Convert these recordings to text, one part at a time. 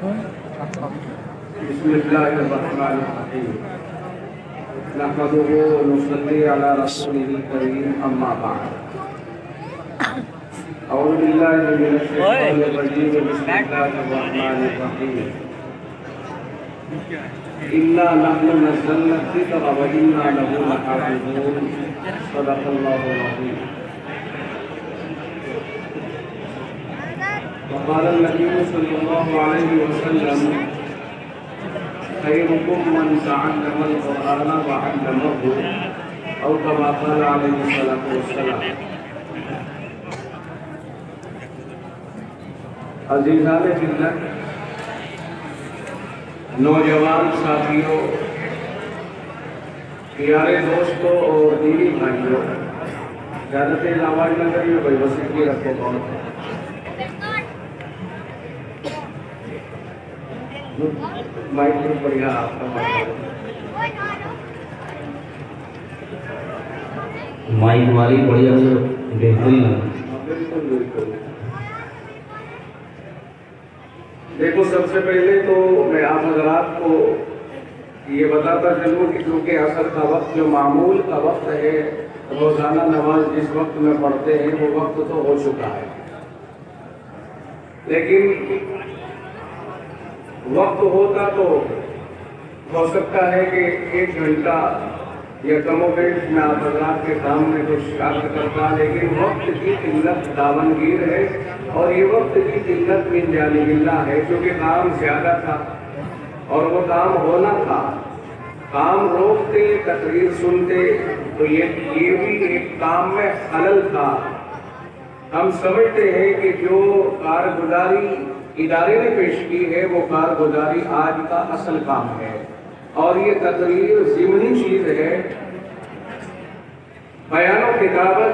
بسم اللہ الرحمن الرحیم نحمدہ ونصلی علی رسولہ الکریم اما بعد اعوذ باللہ من الشیطان الرجیم بسم اللہ الرحمن الرحیم انا نحن نزلنا الذکر وانا لہ لحافظون صدق اللہ العظیم وقال النبی صلی اللہ علیہ وسلم خيركم من تعلم القرآن وعلمه أو كما قال عليه الصلاة والسلام. عزیزان فلہ، نوجوان ساتھیوں، پیارے دوستوں اور دینی بھائیوں، زیادہ تیز آواز نہ کریے بھائی، وسیع کی رکھو بہت مائک پر بڑھیا آپ کا مائک ہماری بڑھیا بہترین ہے. بالکل بالکل. دیکھو، سب سے پہلے تو میں آپ حضرات کو یہ بتاتا چلوں کہ کیونکہ عصر کا وقت جو معمول کا وقت ہے، روزانہ نماز جس وقت میں پڑھتے ہیں وہ وقت تو ہو چکا ہے، لیکن وقت ہوتا تو ہو سکتا ہے کہ 1 گھنٹہ یا کم و بیش میں آپ حضرات کے سامنے کچھ عرض کرتا، لیکن وقت کی قلت دامنگیر ہے، اور یہ وقت کی قلت من جانب اللہ ہے، کیونکہ کام زیادہ تھا اور وہ کام ہونا تھا. کام روکتے، تقریر سنتے تو یہ بھی ایک کام میں خلل تھا. ہم سمجھتے ہیں کہ جو کارگزاری ادارے نے پیش کی ہے وہ کارگزاری آج کا اصل کام ہے، اور یہ تقریر ضمنی چیز ہے. بیان و کتابت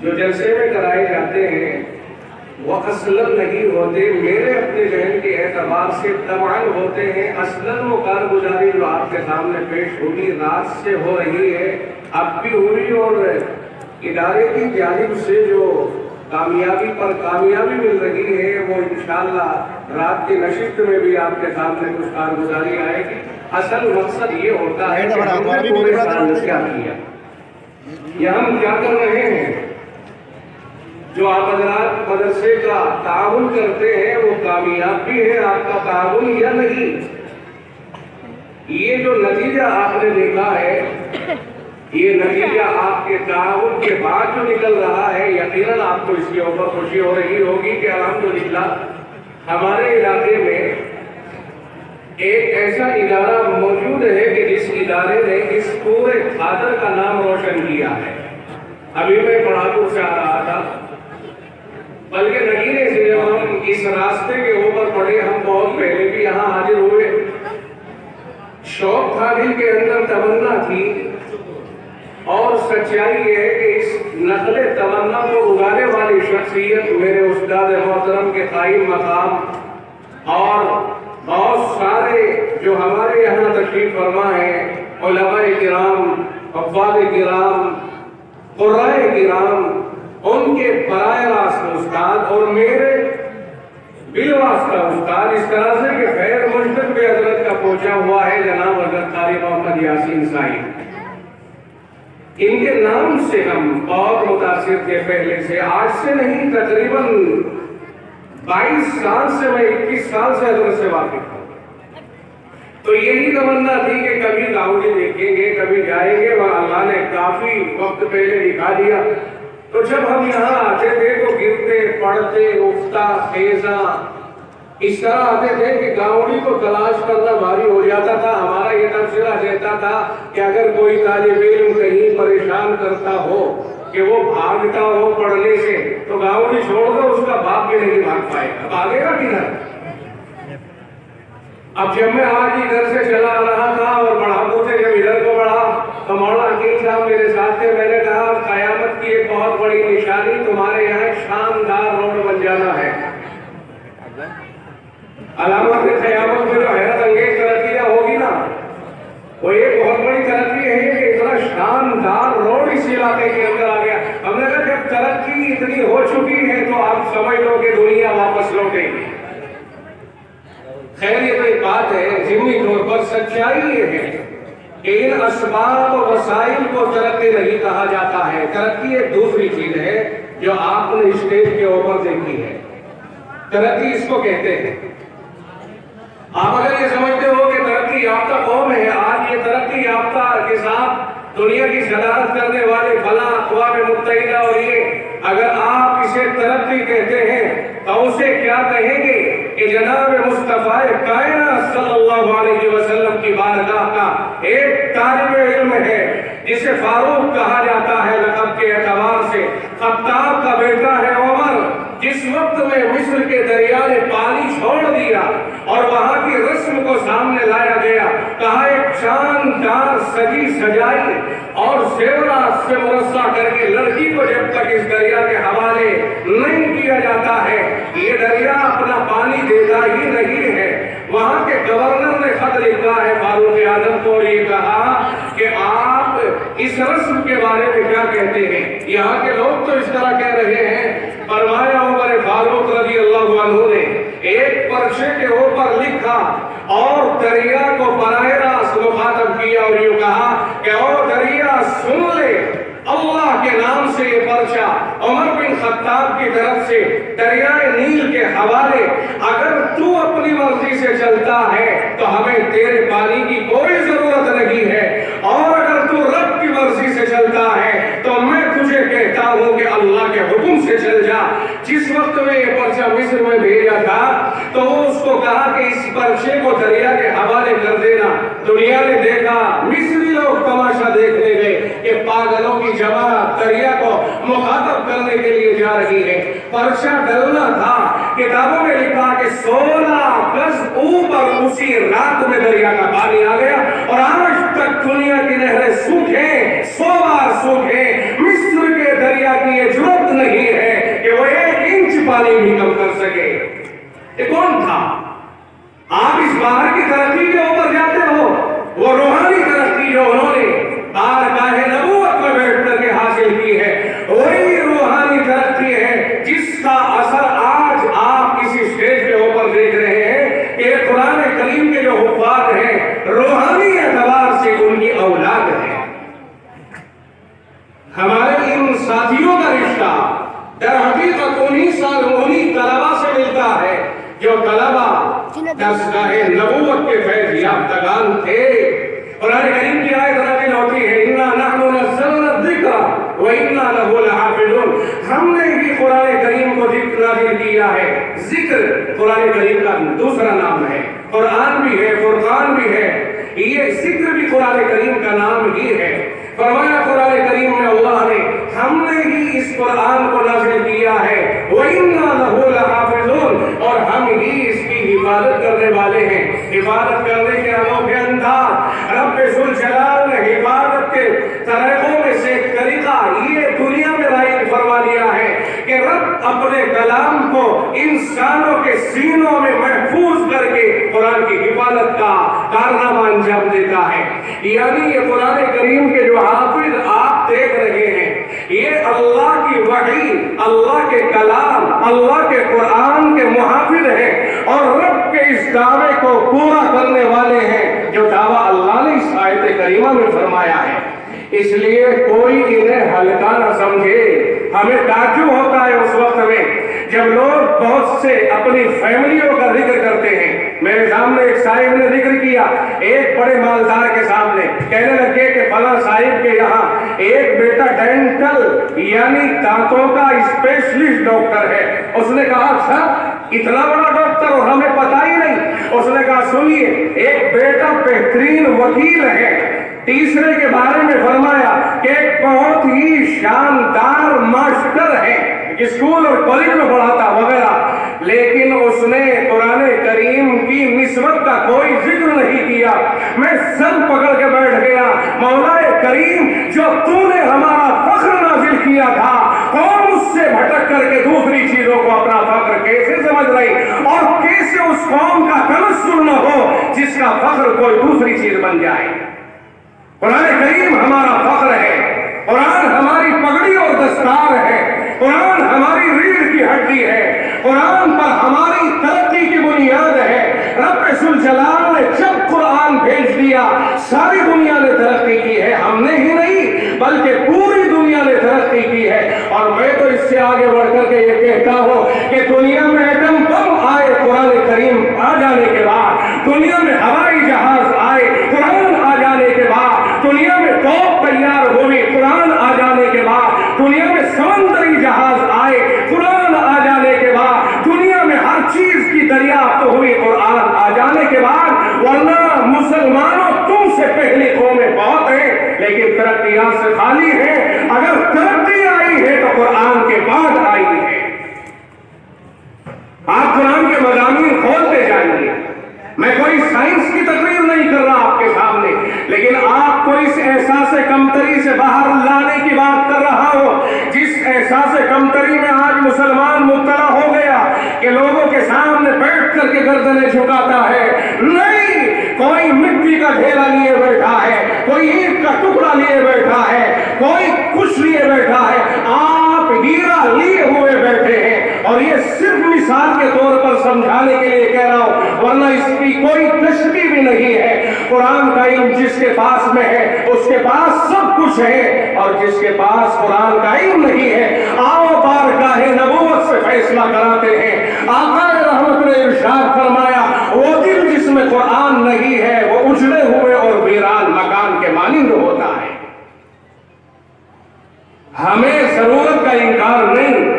جو جلسے میں کرائے جاتے ہیں وہ اصلاً نہیں ہوتے، میرے اپنے ذہن کے اعتبار سے طبعاً ہوتے ہیں. اصلاً وہ کارگزاری جو آپ کے سامنے پیش ہوئی رات سے ہو رہی ہے، اب بھی ہوئی، اور ادارے کی جانب سے جو کامیابی پر کامیابی مل رہی ہے وہ انشاءاللہ رات کی نشست میں بھی آپ کے سامنے کچھ کارگزاری آئے گی. اصل مقصد یہ ہوتا ہے کہ ہم نے پورے سال کیا کیا، یا ہم کیا کر رہے ہیں. جو آپ حضرات مدرسے کا تعاون کرتے ہیں وہ کامیاب بھی ہے آپ کا تعاون یا نہیں. یہ جو نتیجہ آپ نے دیکھا ہے، یہ نتیجہ آپ کے تعاون کے بعد جو نکل رہا ہے، یقیناً آپ کو اس کے اوپر خوشی ہو رہی ہوگی کہ الحمدللہ ہمارے علاقے میں ایک ایسا ادارہ موجود ہے کہ جس ادارے نے اس پورے خاطر کا نام روشن کیا ہے. ابھی میں پڑھاکو سے آ رہا تھا، بلکہ نگینے سے جب ہم اس راستے کے اوپر پڑھے، ہم بہت پہلے بھی یہاں حاضر ہوئے. شوق تھا، دل کے اندر تمنا تھی، اور سچائی یہ ہے کہ اس نقل تمنا کو اگانے والی شخصیت میرے استاد محترم کے قائم مقام اور بہت سارے جو ہمارے یہاں تشریف فرما ہیں، علماء کرام، حفاظ کرام، قرائے کرام، ان کے براہ راست استاد اور میرے بالواسطہ استاد، اس طرح سے کہ خیر مجدد پہ حضرت کا پہنچا ہوا ہے جناب حضرت قاری محمد یاسین صاحب. ان کے نام سے ہم بہت متاثر تھے پہلے سے، آج سے نہیں، تقریباً 22 سال سے، میں 21 سال سے حضرت سے واقف ہوں. تو یہی تمنا تھی کہ کبھی گاؤں دیکھیں گے، کبھی جائیں گے، اور اللہ نے کافی وقت پہلے دکھا دیا. تو جب ہم یہاں آتے تھے تو گرتے پڑھتے افتہ خیزاں اس طرح آتے تھے کہ گاؤں کو تلاش کرنا بھاری ہو جاتا تھا. ہمارا یہ تبصرہ رہتا تھا کہ اگر کوئی طالب علم کہیں پریشان کرتا ہو کہ وہ بھاگتا ہو پڑھنے سے، تو گاؤں چھوڑ کر اس کا باپ بھی نہیں بھاگ پائے گا، بھاگے گا کدھر. اب جب میں آج ادھر سے چلا رہا تھا اور بڑھاپو سے جب ادھر کو بڑھا تو مولانا حکیم صاحب میرے ساتھ تھے. میں نے کہا قیامت کی ایک بہت بڑی نشانی تمہارے یہاں ایک شاندار روڈ بن جانا ہے. علامت قیامت میں جو حیرت انگیز ترقیاں ہوگی نا، وہ ایک بہت بڑی ترقی ہے کہ اتنا شاندار روڈ اس علاقے کے اندر آ گیا. ہم نے کہا جب ترقی اتنی ہو چکی ہے تو آپ سمجھ لو کہ دنیا واپس لوٹے گی. خیر یہ تو ایک بات ہے، ضمنی طور پر سچائی یہ ہے کہ ان اسباب و وسائل کو ترقی نہیں کہا جاتا ہے۔ ترقی ایک دوسری چیز ہے جو آپ نے اسٹیج کے اوپر دیکھی ہے، ترقی اس کو کہتے ہیں۔ آپ اگر یہ سمجھتے ہو کہ ترقی یافتہ قوم ہے، آج یہ ترقی یافتہ کے ساتھ دنیا کی صدارت کرنے والے فلاں اقوام متحدہ، اور یہ اگر آپ اسے ترقی کہتے ہیں تو اسے کیا کہیں گے کہ جناب مصطفیٰ کائنات صلی اللہ علیہ وسلم کی بارگاہ کا ایک طالب علم ہے جسے فاروق کہا جاتا ہے لقب کے اعتبار سے، خطاب کا بیٹا ہے عمر، جس وقت میں مصر کے دریا نے پانی چھوڑ دیا اور وہاں کی رسم کو سامنے لایا گیا، کہا ایک شاندار سجی سجائی اور زیورات سے مرصع کر کے لڑکی کو جب تک اس دریا کے حوالے نہیں کیا جاتا ہے یہ دریا اپنا پانی دیتا ہی نہیں ہے۔ وہاں کے گورنر نے خط لکھا ہے فاروق اعظم کو اور یہ کہا کہ آپ اس رسم کے بارے میں کیا کہتے ہیں؟ یہاں کے لوگ تو اس طرح کہہ رہے ہیں۔ فرمایا عمر فاروق رضی اللہ عنہ نے ایک پرچے کے اوپر لکھا اور دریا کو براہ راست مخاطب کیا اور یوں کہا کہ او دریا سن لے، اللہ کے نام سے یہ پرچہ عمر بن خطاب کی طرف سے دریائے نیل کے حوالے، اگر تو اپنی مرضی سے چلتا ہے تو ہمیں تیرے پانی کی کوئی ضرورت نہیں ہے، اور اگر تو رب کی مرضی سے چلتا ہے تو میں تجھے کہتا ہوں کہ اللہ کے حکم سے چل جا۔ جس وقت میں یہ پرچہ مصر میں بھیجا تھا تو اس کو کہا کہ اس پرچے کو دریا کے حوالے کر دینا۔ دنیا نے دیکھا، مصری لوگ تماشا دیکھنے گئے کہ پاگلوں کی جماعت دریا کو مخاطب کرنے کے لیے جا رہی ہے۔ پرچہ ڈلنا تھا، کتابوں میں لکھا کہ 16 گز اوپر اسی رات میں دریا کا پانی آ گیا، اور آج تک دنیا کی نہریں سوکھیں 100 بار سوکھیں، مصر کے دریا کی یہ جرأت نہیں ہے کہ وہ 1 انچ پانی بھی کم کر سکے۔ یہ کون تھا؟ آپ اس باہر کی ترقی کے اوپر جاتے ہو، وہ روحانی ترقی جو انہوں نے بارگاہ نبوت میں بیٹھ کر کے حاصل کی ہے، وہی روحانی ترقی ہے جس کا اثر آج آپ اسی اسٹیج کے اوپر دیکھ رہے ہیں کہ قرآن کریم کے جو حفاظ ہیں روحانی اعتبار سے ان کی اولاد ہے۔ ہمارے ان ساتھیوں کا رشتہ در حقیقت انہی طلبہ سے ملتا ہے جو طلبہ دستگاہ نبوت کے فیض یافتگان تھے۔ قرآن کریم کی آیت نازل ہوتی ہے اِنَّا نَحْنُ نَزَّلْنَا الذِّكْرَ وَإِنَّا لَهُ لَحَافِظُونَ، ہم نے ہی قرآن کریم کو نازل کیا ہے۔ ذکر قرآن کریم کا دوسرا نام ہے، قرآن بھی ہے، فرقان بھی ہے، یہ ذکر بھی قرآن کریم کا نام ہی ہے۔ فرمایا قرآن کریم میں اللہ نے ہم نے ہی اس قرآن کو نازل کیا ہے، وَإِنَّا لَهُ لَحَافِظُونَ، اور ہم ہی اس کی حفاظت کرنے والے ہیں۔ حفاظت کرنے کے انوکھے انداز رب ذوالجلال نے حفاظت کے طریقوں میں سے ایک طریقہ یہ دنیا میں رائج فرما دیا ہے کہ رب اپنے کلام کو انسانوں کے سینوں میں محفوظ کر کے قرآن کی حفاظت کا کارنامہ انجام دیتا ہے۔ یعنی یہ قرآن کریم کے جو حافظ آپ دیکھ رہے ہیں یہ اللہ کی وحی، اللہ کے کلام، اللہ کے قرآن کے محافظ ہیں، اور رب کے اس دعوے کو پورا کرنے والے ہیں جو دعویٰ اللہ نے اس آیت کریمہ میں فرمایا ہے۔ اس لیے کوئی انہیں ہلکا نہ سمجھے۔ ہمیں تعجب ہوتا ہے اس وقت میں جب لوگ بہت سے اپنی فیملیوں کا ذکر کرتے ہیں۔ میرے سامنے ایک صاحب نے ذکر کیا ایک بڑے مالدار کے سامنے، کہنے لگے کہ فلاں صاحب کے یہاں ایک بیٹا ڈینٹل یعنی دانتوں کا اسپیشلسٹ ڈاکٹر ہے۔ اس نے کہا اچھا اتنا بڑا ڈاکٹر اور ہمیں پتہ ہی نہیں۔ اس نے کہا سنیے ایک بیٹا بہترین وکیل ہے۔ تیسرے کے بارے میں فرمایا کہ ایک بہت ہی شاندار ماسٹر ہے، اسکول اور کالج میں پڑھاتا وغیرہ، لیکن اس نے قرآن کریم کی نسبت کا کوئی ذکر نہیں کیا۔ میں سر پکڑ کے بیٹھ گیا، مولا کریم جو تو نے ہمارا فخر نازل کیا تھا، قوم اس سے بھٹک کر کے دوسری چیزوں کو اپنا فخر کیسے سمجھ رہی، اور کیسے اس قوم کا تنزل نہ ہو جس کا فخر کوئی دوسری چیز بن جائے۔ قرآن کریم ہمارا فخر ہے، قرآن ہماری پگڑی اور دستار ہے، قرآن ہماری ریڑھ کی ہڈی ہے، قرآن پر ہماری ترقی کی بنیاد ہے۔ رب دریافت ہوئی قرآن آ جانے کے بعد، ورنہ مسلمانوں تم سے پہلی قومیں بہت ہیں لیکن ترقیات سے خالی ہیں۔ اگر ترقی آئی ہے تو قرآن کے بعد آئی ہے۔ آپ قرآن کے مضامین کھولتے جائیں گے۔ میں کوئی سائنس کی تقریر نہیں کر رہا آپ کے سامنے، لیکن آپ کو اس احساس کمتری سے باہر لانے کی بات کر رہا ہوں، جس احساس کمتری میں آج مسلمان مبتلا ہو گیا کہ لوگوں کے سامنے بیٹھ کر کے گردنیں جھکاتا ہے۔ نہیں، کوئی مٹی کا ڈھیلا لیے بیٹھا ہے، کوئی اینٹ کا ٹکڑا لیے بیٹھا ہے، کوئی کچھ لیے بیٹھا ہے، آپ ہیرا لیے ہوئے بیٹھے ہیں۔ اور یہ صرف مثال کے طور پر سمجھانے کے لیے کہہ رہا ہوں، ورنہ اس کی کوئی تشبیہ بھی نہیں ہے۔ قرآن کا علم جس کے پاس میں ہے اس کے پاس سب کچھ ہے، اور جس کے پاس قرآن کا علم نہیں ہے، آؤ بارگاہ نبوت سے فیصلہ کراتے ہیں۔ آقا رحمت نے ارشاد فرمایا، وہ دل جس میں قرآن نہیں ہے وہ اجڑے ہوئے اور ویران مکان کے مانند ہوتا ہے۔ ہمیں ضرورت کا انکار نہیں۔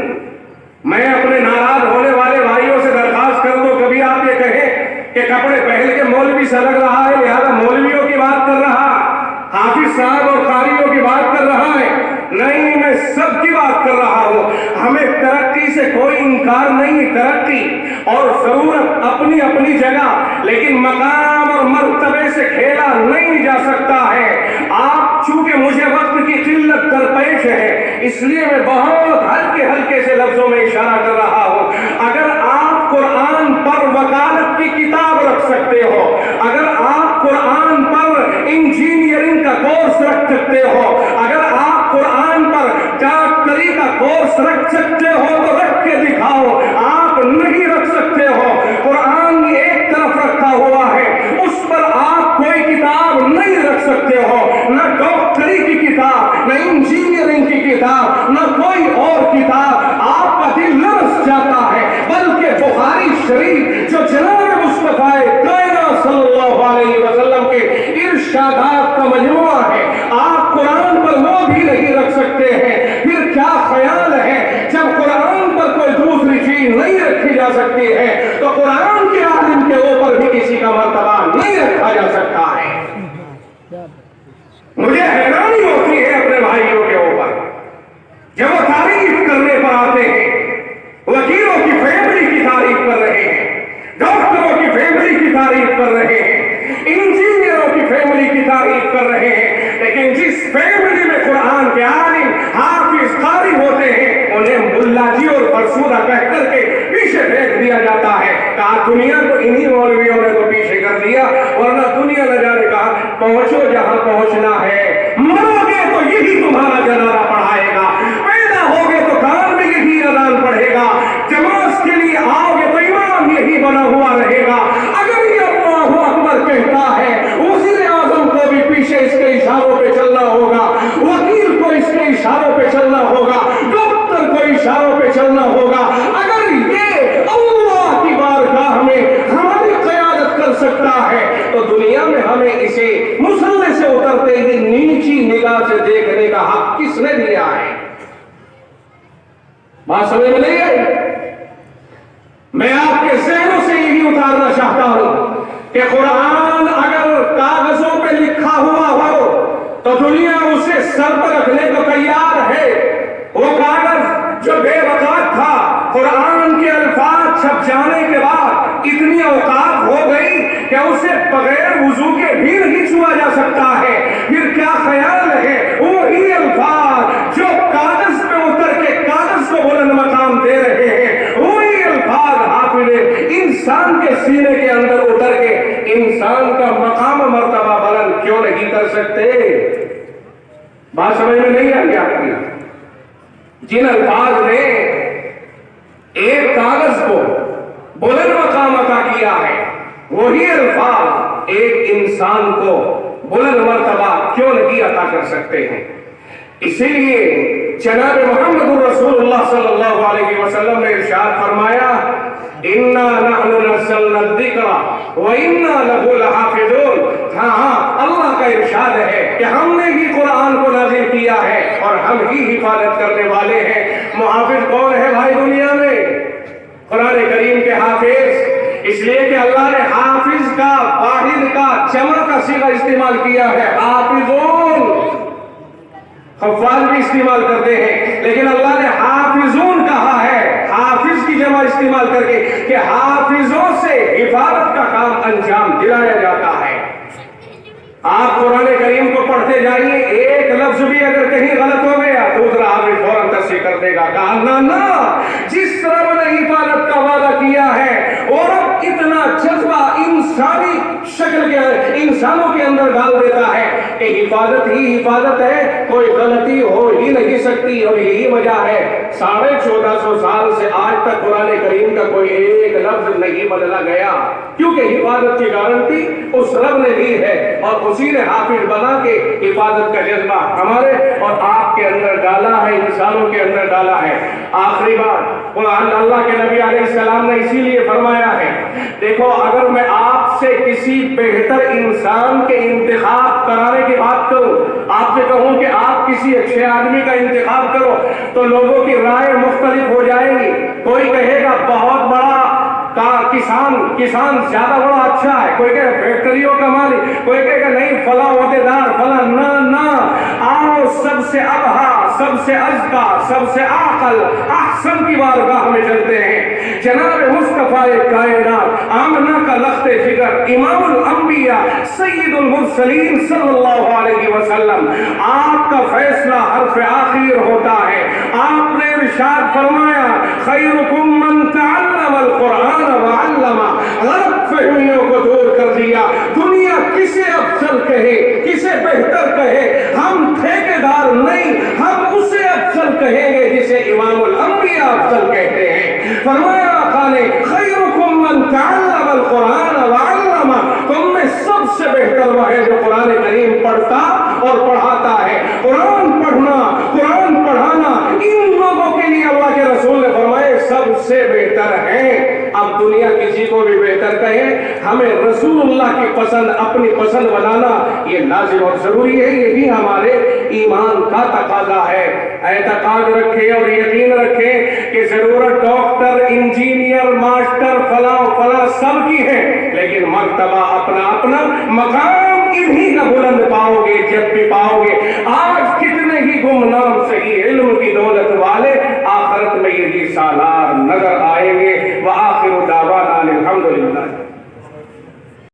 میں اپنے ناراض ہونے والے بھائیوں سے درخواست کر دوں، کبھی آپ یہ کہیں کہ کپڑے پہن کے مولوی سے لگ رہا ہے لہذا مولویوں کی بات کر رہا، حافظ صاحب اور قاریوں کی بات کر رہا ہے۔ نہیں، میں سب کی بات کر رہا ہوں۔ ہمیں ترقی سے کوئی انکار نہیں، ترقی اور ضرورت اپنی اپنی جگہ، لیکن مقام اور مرتبے سے کھیلا نہیں جا سکتا ہے۔ آپ چونکہ مجھے وقت کی قلت درپیش ہے، اس لیے میں بہت ہلکے سے لفظوں میں اشارہ کر رہا ہوں۔ اگر آپ قرآن پر وکالت کی کتاب رکھ سکتے ہو، اگر آپ قرآن پر انجینئرنگ کا کورس رکھ سکتے ہو، اگر آپ قرآن پر ڈاکٹری کا کورس رکھ سکتے ہو تو رکھ کے دکھاؤ۔ آپ نہیں رکھ سکتے ہو، قرآن ایک طرف رکھا ہوا ہے، اس پر آپ کوئی کتاب نہیں رکھ سکتے ہو، نہ ڈاکٹری کی کتاب، نہ انجینئرنگ کی کتاب، نہ کوئی اور کتاب۔ آپ کا دل لرز جاتا ہے، بلکہ بخاری شریف جو جناب مصطفیٰ کائنات صلی اللہ علیہ وسلم کے ارشادات کا مجموعہ ہے، آپ قرآن پر وہ بھی نہیں رکھ سکتے ہیں۔ پھر کیا خیال ہے، جب قرآن پر کوئی دوسری چیز نہیں رکھی جا سکتی ہے تو قرآن کے عالم کے اوپر بھی کسی کا مرتبہ نہیں رکھا جا سکتا ہے۔ مجھے حیرانی ہوتی ہے اپنے بھائیوں کے اوپر، جب وہ تعریف کرنے پر آتے ہیں، وکیلوں کی فیملی کی تعریف کر رہے ہیں، ڈاکٹروں کی فیملی کی تعریف کر رہے ہیں، انجینئروں کی فیملی کی تعریف کر رہے ہیں، لیکن جس فیملی میں قرآن کے عالم حافظ قاری ہوتے ہیں انہیں ملا جی اور فرسودہ کہہ کر کے پیچھے پھینک دیا جاتا ہے۔ کہا دنیا کو انہی مولویوں نے تو پیچھے کر دیا، ورنہ دنیا نہ جانے کہا پہنچو جہاں پہنچنا ہے، مرو گے تو یہی تمہارا جنازہ پڑھائے گا، پیدا ہوگے تو کان میں یہی اذان پڑھے گا، جماعت کے لیے آؤ گے تو امام یہی بنا ہوا رہے گا۔ اگر یہ اللہ اکبر کہتا ہے، وزیر اعظم کو بھی پیچھے اس کے اشاروں پہ چلنا ہوگا، وکیل کو اس کے اشاروں پہ چلنا ہوگا، ڈاکٹر کو اشاروں پہ چلنا ہوگا۔ اگر یہ اللہ کی بارگاہ میں ہماری قیادت کر سکتا ہے تو دنیا میں ہمیں اسے مسلح سے اترتے ہوئے نیچی نگاہ سے دیکھنے کا حق کس نے دیا ہے؟ بات سمجھ میں نہیں آئی؟ میں آپ کے ذہنوں سے یہی اتارنا چاہتا ہوں کہ قرآن اگر کاغذوں پہ لکھا ہوا ہو تو دنیا اسے سر پر رکھنے کو تیار ہے۔ وہ کاغذ جو بے وقت تھا، قرآن کے الفاظ چھپ جانے کے بعد اتنی اوقات ہو گئی کہ اسے بغیر وضو کے بھی نہیں چھوا جا سکتا ہے۔ پھر کیا خیال ہے، وہی الفاظ جو کاغذ پہ اتر کے کاغذ کو بلند مقام دے رہے ہیں، وہی الفاظ حافظ انسان کے سینے کے اندر اتر کے انسان کا مقام مرتبہ بلند کیوں نہیں کر سکتے؟ بات سمجھ میں نہیں آئی آپ کی؟ جن الفاظ نے ایک کاغذ کو بلند مقام عطا کیا ہے، وہی الفاظ ایک انسان کو بلند مرتبہ کیوں نہیں عطا کر سکتے ہیں؟ اسی لیے جناب محمد الرسول اللہ صلی اللہ علیہ وسلم نے ارشاد فرمایا، اِنَّا نَحْنُ نَزَّلْنَا الذِّكْرَ وَإِنَّا لَهُ لَحَافِظُونَ۔ ہاں، اللہ کا ارشاد ہے کہ ہم نے ہی قرآن کو نازل کیا ہے اور ہم ہی حفاظت کرنے والے ہیں۔ محافظ کون ہے بھائی دنیا میں؟ قرآن کریم کے حافظ اللہ نے حافظ کا واحد کا جمع کا صیغہ استعمال کیا ہے، حافظون، حفاظ بھی استعمال کرتے ہیں، لیکن اللہ نے حافظون کہا ہے، حافظ کی جمع استعمال کر کے کہ حافظوں سے حفاظت کا کام انجام دلایا جاتا ہے۔ آپ قرآن کریم کو پڑھتے جائیے، ایک لفظ بھی اگر کہیں غلط ہو گیا دوسرا آدمی فوراً تصحیح کر دے گا، کہا نہ جس رب نے حفاظت کا وعدہ کیا ہے اور اب اتنا جذبہ انسانی شکل کے انسانوں کے اندر ڈال دیتا ہے کہ حفاظت ہی حفاظت ہے، کوئی غلطی ہو ہی نہیں سکتی، اور یہی وجہ ہے 1450 سال سے آج تک قرآن کریم کا کوئی ایک لفظ نہیں بدلا گیا، کیونکہ حفاظت کی گارنٹی اس رب نے دی ہے اور اسی نے حافظ بنا کے حفاظت کا جذبہ ہمارے اور آپ کے اندر ڈالا ہے، انسانوں کے اندر ڈالا ہے۔ آخری بات، قرآن اللہ کے نبی علیہ السلام نے اسی لیے فرمایا ہے، دیکھو اگر میں آپ سے کسی بہتر انسان کے انتخاب کرانے کی بات کروں، آپ سے کہوں کہ آپ کسی اچھے آدمی کا انتخاب کرو تو لوگوں کی رائے مختلف ہو جائے گی، کوئی کہے گا بہت بڑا کسان زیادہ بڑا اچھا ہے، کوئی کہے فیکٹریوں کا مالک، کوئی کہے گا نہیں فلاں عہدیدار فلاں، نہ آؤ سب سے ابہا، سب سے ازکا، سب سے عاقل، احسن کی بارگاہ میں چلتے ہیں۔ جناب مصطفیٰ کائنات، آمنہ کا لخت جگر، امام الانبیاء، سید المرسلین صلی اللہ علیہ وسلم، آپ کا فیصلہ حرف آخر ہوتا ہے۔ آپ نے ارشاد فرمایا خیرکم من تعلم القرآن وعلمہ، غلط فہمیوں کو دور کر دیا۔ دنیا کسے افضل کہے، کسے بہتر کہے، ہم ٹھیکیدار نہیں، ہم اسے افضل کہیں گے جسے امام الانبیاء افضل کہتے ہیں۔ فرمایا آقا نے خیرکم من تعلم القرآن وعلمہ، تم میں سب سے بہتر وہ ہے جو قرآن کریم پڑھتا اور پڑھاتا ہے۔ قرآن پڑھنا، قرآن پڑھانا، ان لوگوں کے لیے اللہ کے رسول نے فرمایا سب سے بہتر ہے۔ اب دنیا کسی کو بھی بہتر کہے، ہمیں رسول اللہ کی پسند اپنی پسند بنانا یہ لازم اور ضروری ہے، یہ بھی ہمارے ایمان کا تقاضا ہے۔ اعتقاد رکھے اور یقین رکھے کہ ضرورت ڈاکٹر، انجینئر، ماسٹر، فلاں سب کی ہے، لیکن مرتبہ اپنا اپنا، مقام انہی کا بلند پاؤ گے جب بھی پاؤ گے۔ آج کتنے ہی گمنام صحیح علم کی دولت والے آخرت میں یہی سالار نظر آئیں گے۔